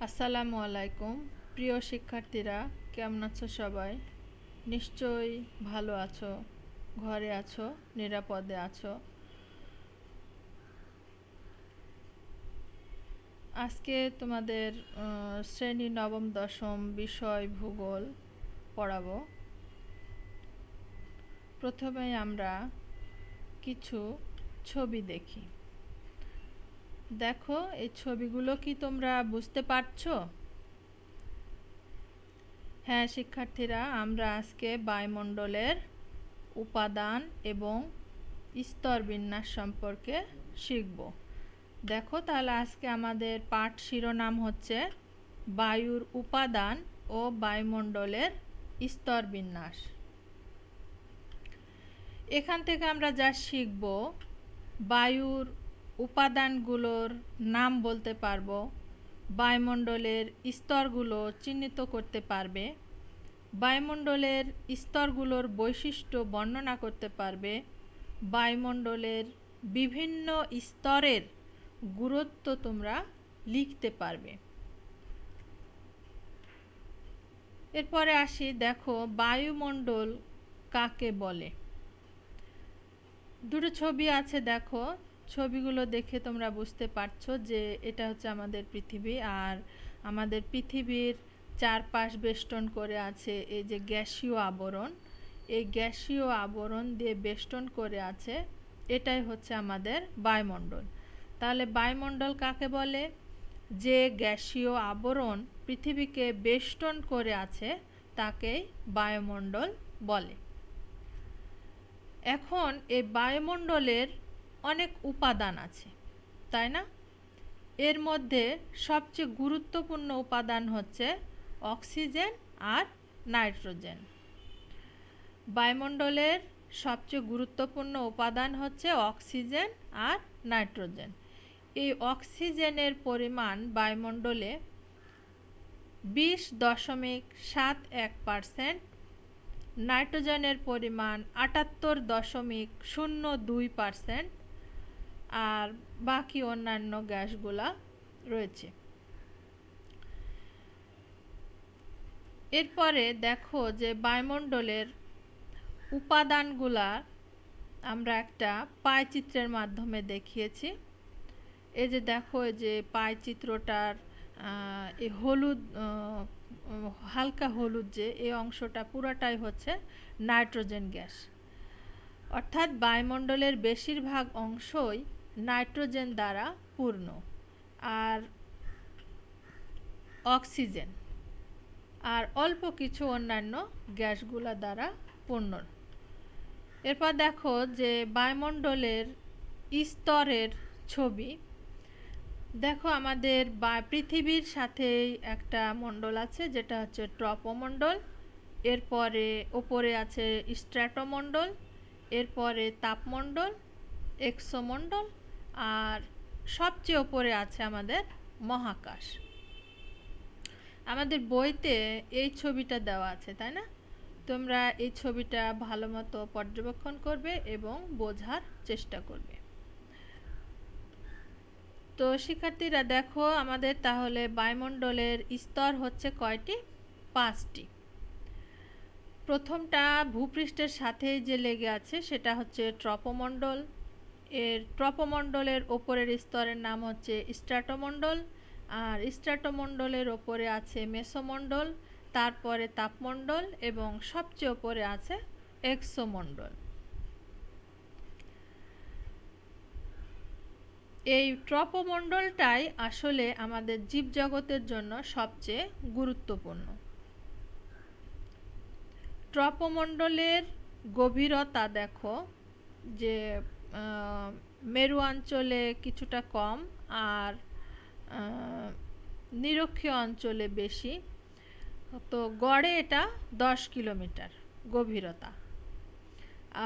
আসসালামু আলাইকুম। প্রিয় শিক্ষার্থীরা, কেমন আছো সবাই? নিশ্চয়ই ভালো আছো, ঘরে আছো, নিরাপদে আছো। আজকে তোমাদের শ্রেণী নবম দশম বিষয় ভূগোল পড়াবো। প্রথমে আমরা কিছু ছবি দেখি। দেখো, এই ছবিগুলো কি তোমরা বুঝতে পারছো? হ্যাঁ শিক্ষার্থীরা, আমরা আজকে বায়ুমণ্ডলের উপাদান এবং স্তর বিন্যাস সম্পর্কে শিখব। দেখো, তাহলে আজকে আমাদের পাঠ শিরোনাম হচ্ছে বায়ুর উপাদান ও বায়ুমণ্ডলের স্তর বিন্যাস। এখান থেকে আমরা যা শিখব, বায়ুর উপাদানগুলোর নাম বলতে পারবো, বায়ুমণ্ডলের স্তরগুলো চিহ্নিত করতে পারবে, বায়ুমণ্ডলের স্তরগুলোর বৈশিষ্ট্য বর্ণনা করতে পারবে, বায়ুমণ্ডলের বিভিন্ন স্তরের গুরুত্ব তোমরা লিখতে পারবে। এরপরে আসি, দেখো বায়ুমণ্ডল কাকে বলে। দুটো ছবি আছে, দেখো ছবিগুলো দেখে তোমরা বুঝতে পারছো যে এটা হচ্ছে আমাদের পৃথিবী, আর আমাদের পৃথিবীর চারপাশ বেষ্টন করে আছে এই যে গ্যাসীয় আবরণ। এই গ্যাসীয় আবরণ দিয়ে বেষ্টন করে আছে, এটাই হচ্ছে আমাদের বায়ুমণ্ডল। তাহলে বায়ুমণ্ডল কাকে বলে? যে গ্যাসীয় আবরণ পৃথিবীকে বেষ্টন করে আছে তাকেই বায়ুমণ্ডল বলে। এখন এই বায়ুমণ্ডলের অনেক উপাদান আছে, তাই না? এর মধ্যে সবচেয়ে গুরুত্বপূর্ণ উপাদান হচ্ছে অক্সিজেন আর নাইট্রোজেন। বায়ুমণ্ডলের সবচেয়ে গুরুত্বপূর্ণ উপাদান হচ্ছে অক্সিজেন আর নাইট্রোজেন। এই অক্সিজেনের পরিমাণ বায়ুমণ্ডলে 20.71%, নাইট্রোজেনের পরিমাণ 78.02%, আর বাকি অন্যান্য গ্যাসগুলা রয়েছে। এরপরে দেখো যে বায়ুমণ্ডলের উপাদানগুলা আমরা একটা পায়চিত্রের মাধ্যমে দেখিয়েছি। এই যে দেখো, এই যে পায়চিত্রটার এই হলুদ, হালকা হলুদ যে এই অংশটা পুরাটাই হচ্ছে নাইট্রোজেন গ্যাস। অর্থাৎ বায়ুমণ্ডলের বেশিরভাগ অংশই নাইট্রোজেন দ্বারা পূর্ণ, আর অক্সিজেন আর অল্প কিছু অন্যান্য গ্যাসগুলা দ্বারা পূর্ণ। এরপর দেখো যে বায়ুমণ্ডলের স্তরের ছবি। দেখো, আমাদের পৃথিবীর সাথেই একটা মণ্ডল আছে যেটা হচ্ছে ট্রপোমণ্ডল। এরপরে ওপরে আছে স্ট্র্যাটোমণ্ডল, এরপরে তাপমণ্ডল, এক্সোমণ্ডল, আর সবচেয়ে ওপরে আছে আমাদের মহাকাশ। আমাদের বইতে এই ছবিটা দেওয়া আছে, তাই না? তোমরা এই ছবিটা ভালো মতো পর্যবেক্ষণ করবে এবং বোঝার চেষ্টা করবে। তো শিক্ষার্থীরা দেখো, আমাদের তাহলে বায়ুমণ্ডলের স্তর হচ্ছে কয়টি? 5টি। প্রথমটা ভূপৃষ্ঠের সাথেই যে লেগে আছে সেটা হচ্ছে ট্রপোমণ্ডল। এর ট্রপোমণ্ডলের ওপরের স্তরের নাম হচ্ছে স্ট্র্যাটোমণ্ডল, আর স্ট্র্যাটোমণ্ডলের ওপরে আছে মেসোমণ্ডল, তারপরে তাপমণ্ডল এবং সবচেয়ে ওপরে আছে এক্সোমণ্ডল। এই ট্রপোমণ্ডলটাই আসলে আমাদের জীবজগতের জন্য সবচেয়ে গুরুত্বপূর্ণ। ট্রপোমণ্ডলের গভীরতা দেখো যে মেরু অঞ্চলে কিছুটা কম আর নিরক্ষীয় অঞ্চলে বেশি। তো গড়ে এটা 10 কিলোমিটার গভীরতা।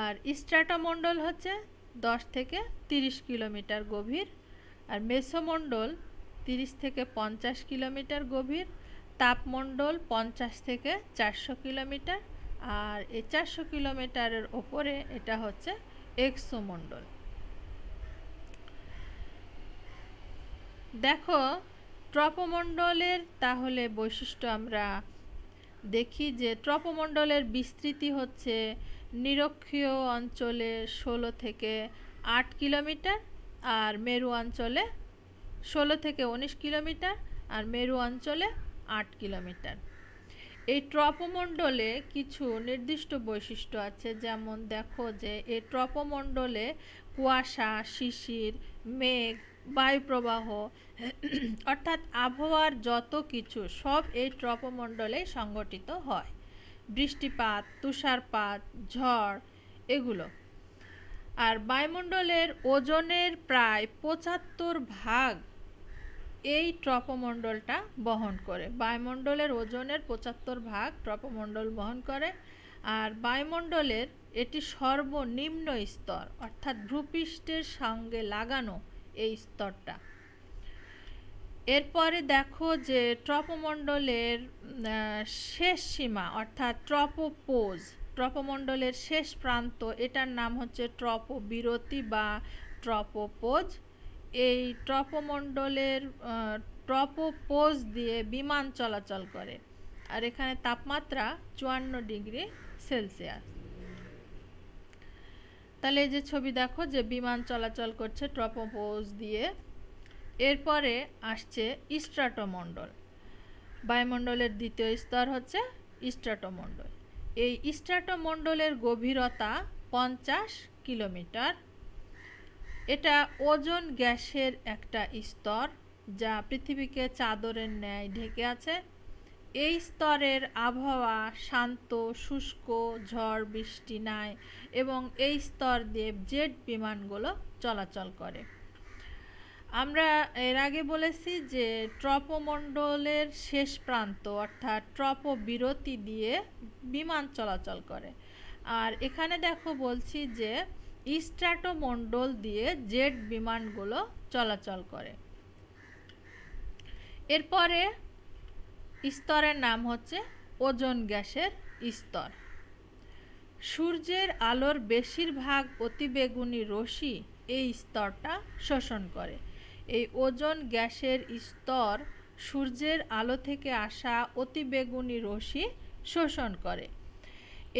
আর স্ট্র্যাটোমণ্ডল হচ্ছে 10 থেকে 30 কিলোমিটার গভীর, আর মেসোমণ্ডল 30 থেকে 50 কিলোমিটার গভীর, তাপমণ্ডল 50 থেকে 400 কিলোমিটার, আর এই 400 কিলোমিটারের ওপরে এটা হচ্ছে এক্সোমণ্ডল। দেখো, ট্রপোমণ্ডলের তাহলে বৈশিষ্ট্য আমরা দেখি যে ট্রপোমণ্ডলের বিস্তৃতি হচ্ছে নিরক্ষীয় অঞ্চলে 16 থেকে 8 কিলোমিটার, আর মেরু অঞ্চলে 16 থেকে 19 কিলোমিটার, আর মেরু অঞ্চলে 8 কিলোমিটার। এই ট্রপোমণ্ডলে কিছু নির্দিষ্ট বৈশিষ্ট্য আছে, যেমন দেখো যে এই ট্রপোমণ্ডলে কুয়াশা, শিশির, মেঘ, বায়ুপ্রবাহ অর্থাৎ আবহাওয়ার যত কিছু সব এই ট্রপোমণ্ডলে সংঘটিত হয়। বৃষ্টিপাত, তুষারপাত, ঝড় এগুলো। আর বায়ুমণ্ডলের ওজনের প্রায় 75% এই ট্রপোমণ্ডলটা বহন করে। বায়ুমণ্ডলের ওজনের 75% ট্রপোমণ্ডল বহন করে। আর বায়ুমণ্ডলের এটি সর্বনিম্ন স্তর, অর্থাৎ ভূপৃষ্ঠের সঙ্গে লাগানো এই স্তরটা। এরপরে দেখো যে ট্রপোমণ্ডলের শেষ সীমা অর্থাৎ ট্রপোপোজ, ট্রপোমণ্ডলের শেষ প্রান্ত, এটার নাম হচ্ছে ট্রপোবিরতি বা ট্রপোপোজ। এই ট্রপোমণ্ডলের ট্রপোপোজ দিয়ে বিমান চলাচল করে, আর এখানে তাপমাত্রা 54 ডিগ্রি সেলসিয়াস। তাহলে এই যে ছবি দেখো যে বিমান চলাচল করছে ট্রপোপোজ দিয়ে। এরপরে আসছে স্ট্রাটোমণ্ডল। বায়ুমণ্ডলের দ্বিতীয় স্তর হচ্ছে স্ট্রাটোমণ্ডল। এই স্ট্রাটোমণ্ডলের গভীরতা 50 কিলোমিটার। এটা ওজোন গ্যাসের একটা স্তর যা পৃথিবীকে চাদরের ন্যায় ঢেকে আছে। এই স্তরের আবহাওয়া শান্ত, শুষ্ক, ঝড় বৃষ্টি নাই, এবং এই স্তর দিয়ে জেট বিমানগুলো চলাচল করে। আমরা এর আগে বলেছি যে ট্রপোমণ্ডলের শেষ প্রান্ত অর্থাৎ ট্রপোবিরতি দিয়ে বিমান চলাচল করে, আর এখানে দেখো বলছি যে স্ট্রাটোমণ্ডল দিয়ে জেট বিমানগুলো চলাচল করে। এরপরে স্তরের নাম হচ্ছে ওজোন গ্যাসের স্তর। সূর্যের আলোর বেশিরভাগ অতিবেগুনি রশ্মি এই স্তরটা শোষণ করে। এই ওজোন গ্যাসের স্তর সূর্যের আলো থেকে আসা অতিবেগুনি রশ্মি শোষণ করে।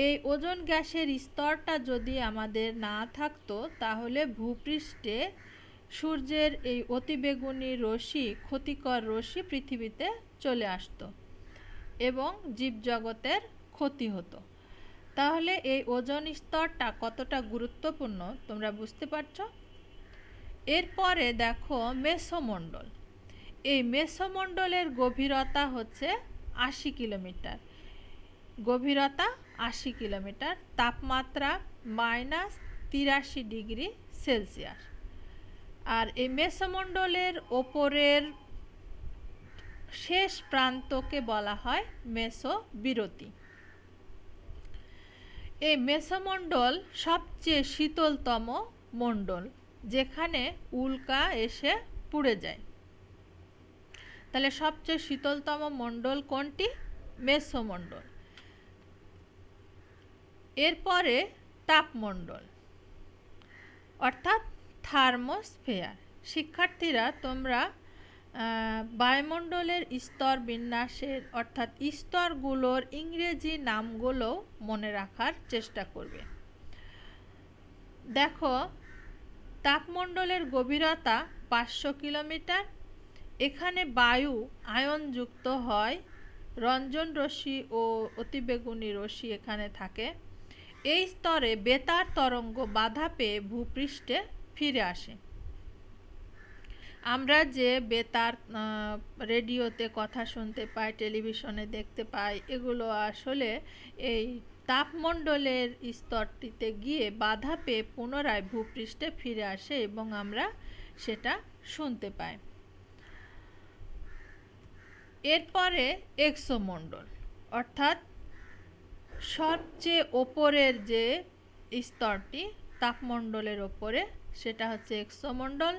এই ওজোন গ্যাসের স্তরটা যদি আমাদের না থাকতো, তাহলে ভূপৃষ্ঠে সূর্যের এই অতিবেগুনি রশ্মি, ক্ষতিকর রশ্মি পৃথিবীতে চলে আসতো এবং জীবজগতের ক্ষতি হতো। তাহলে এই ওজোন স্তরটা কতটা গুরুত্বপূর্ণ তোমরা বুঝতে পারছো। এরপরে দেখো মেসোমণ্ডল। এই মেসোমণ্ডলের গভীরতা হচ্ছে 80 কিলোমিটার। গভীরতা 80 কিলোমিটার, তাপমাত্রা -83 ডিগ্রি সেলসিয়াস। আর এই মেসোমণ্ডলের ওপরের শেষ প্রান্তকে বলা হয় মেসোবিরতি। এই মেসোমণ্ডল সবচেয়ে শীতলতম মণ্ডল, যেখানে উল্কা এসে পুড়ে যায়। তাহলে সবচেয়ে শীতলতম মণ্ডল কোনটি? মেসোমণ্ডল। এরপরে তাপমণ্ডল অর্থাৎ থার্মোস্ফিয়ার। শিক্ষার্থীরা তোমরা বায়ুমণ্ডলের স্তর বিন্যাসের অর্থাৎ স্তরগুলোর ইংরেজি নামগুলো মনে রাখার চেষ্টা করবে। দেখো, তাপমণ্ডলের গভীরতা 500 কিলোমিটার। এখানে বায়ু আয়নযুক্ত হয়, রঞ্জন রশ্মি ও অতিবেগুনি রশ্মি এখানে থাকে। এই স্তরে বেতার তরঙ্গ বাধা পেয়ে ভূপৃষ্ঠে ফিরে আসে। আমরা যে বেতার রেডিওতে কথা শুনতে পাই, টেলিভিশনে দেখতে পাই, এগুলো আসলে এই তাপমণ্ডলের স্তরটিতে গিয়ে বাধা পেয়ে পুনরায় ভূপৃষ্ঠে ফিরে আসে এবং আমরা সেটা শুনতে পাই। এরপরে এক্সোমণ্ডল অর্থাৎ সবচেয়ে ওপরের যে স্তরটি তাপমণ্ডলের ওপরে, সেটা হচ্ছে এক্সোমণ্ডল।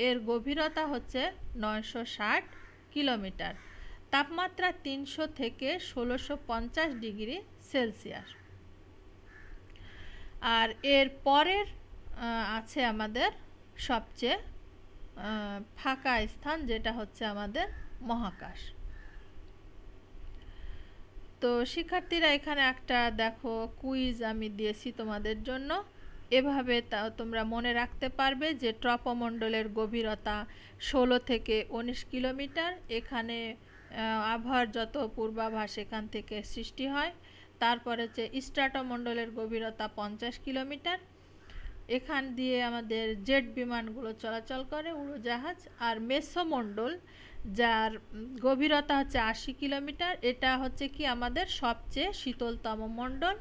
এর গভীরতা হচ্ছে 960 কিলোমিটার, তাপমাত্রা 300 থেকে 1650 ডিগ্রি সেলসিয়াস। আর এর পরের আছে আমাদের সবচেয়ে ফাঁকা স্থান, যেটা হচ্ছে আমাদের মহাকাশ। তো শিক্ষার্থীরা এখানে একটা দেখো কুইজ আমি দিয়েছি তোমাদের জন্য। এভাবে তোমরা মনে রাখতে পারবে যে ট্রপোমণ্ডলের গভীরতা 16 থেকে 19 কিলোমিটার। এখানে আবহাওয়ার যত পূর্বাভাস এখান থেকে সৃষ্টি হয়। তারপরে হচ্ছে স্ট্র্যাটোমণ্ডলের গভীরতা 50 কিলোমিটার। এখান দিয়ে আমাদের জেট বিমানগুলো চলাচল করে, উড়োজাহাজ। আর মেসোমণ্ডল, যার গভীরতা হচ্ছে 80 কিলোমিটার, এটা হচ্ছে কি আমাদের সবচেয়ে শীতলতম মণ্ডল,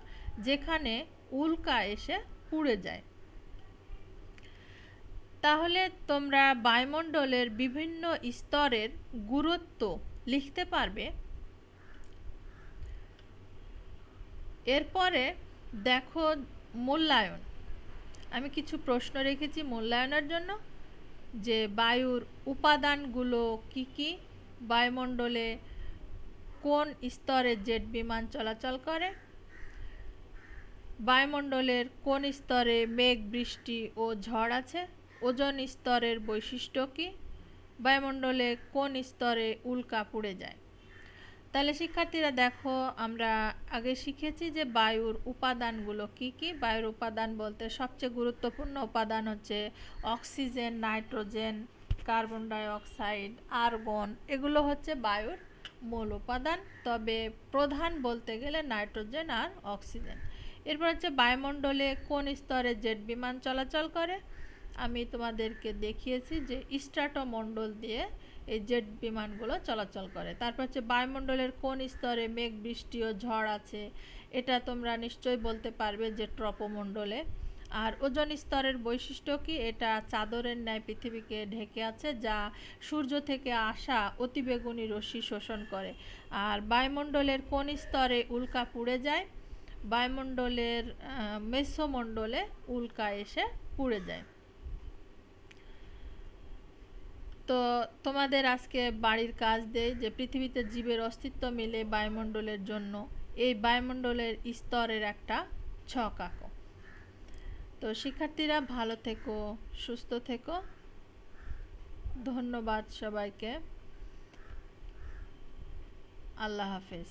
যেখানে উল্কা এসে পুড়ে যায়। তাহলে তোমরা বায়ুমণ্ডলের বিভিন্ন স্তরের গুরুত্ব লিখতে পারবে। এরপরে দেখো মূল্যায়ন। আমি কিছু প্রশ্ন রেখেছি মূল্যায়নের জন্য, যে বায়ুর উপাদানগুলো কি কি, বায়ুমণ্ডলে কোন স্তরে জেট বিমান চলাচল করে, বায়ুমণ্ডলের কোন স্তরে মেঘ, বৃষ্টি ও ঝড় আছে, ওজোন স্তরের বৈশিষ্ট্য কী, বায়ুমণ্ডলে কোন স্তরে উল্কা পুড়ে যায়। তাহলে শিক্ষার্থীরা দেখো, আমরা আগে শিখেছি যে বায়ুর উপাদানগুলো কি কি। বায়ুর উপাদান বলতে সবচেয়ে গুরুত্বপূর্ণ উপাদান হচ্ছে oxygen, nitrogen, carbon die oxide, argon, এগুলো হচ্ছে বায়ুর মূল উপাদান। তবে প্রধান বলতে গেলে নাইট্রোজেন আর অক্সিজেন। এরপর হচ্ছে বায়ুমণ্ডলে কোন স্তরে জেট বিমান চলাচল করে। আমি তোমাদেরকে দেখিয়েছি যে স্ট্র্যাটোমণ্ডল দিয়ে এই জেট বিমানগুলো চলাচল করে। তারপর হচ্ছে বায়ুমণ্ডলের কোন স্তরে মেঘ, বৃষ্টি ও ঝড় আছে, এটা তোমরা নিশ্চয়ই বলতে পারবে যে ট্রপোমণ্ডলে। আর ওজোন স্তরের বৈশিষ্ট্য কি, এটা চাদরের ন্যায় পৃথিবীকে ঢেকে আছে, যা সূর্য থেকে আসা অতিবেগুনি রশ্মি শোষণ করে। আর বায়ুমণ্ডলের কোন স্তরে উল্কা পুড়ে যায়, বায়ুমণ্ডলের মেসোমণ্ডলে উল্কা এসে পুড়ে যায়। তো তোমাদের আজকে বাড়ির কাজ দেয় যে পৃথিবীতে জীবের অস্তিত্ব মিলে বায়ুমণ্ডলের জন্য এই বায়ুমণ্ডলের স্তরের একটা ছক আঁকো। তো শিক্ষার্থীরা ভালো থেকো, সুস্থ থেকো। ধন্যবাদ সবাইকে। আল্লাহ হাফেজ।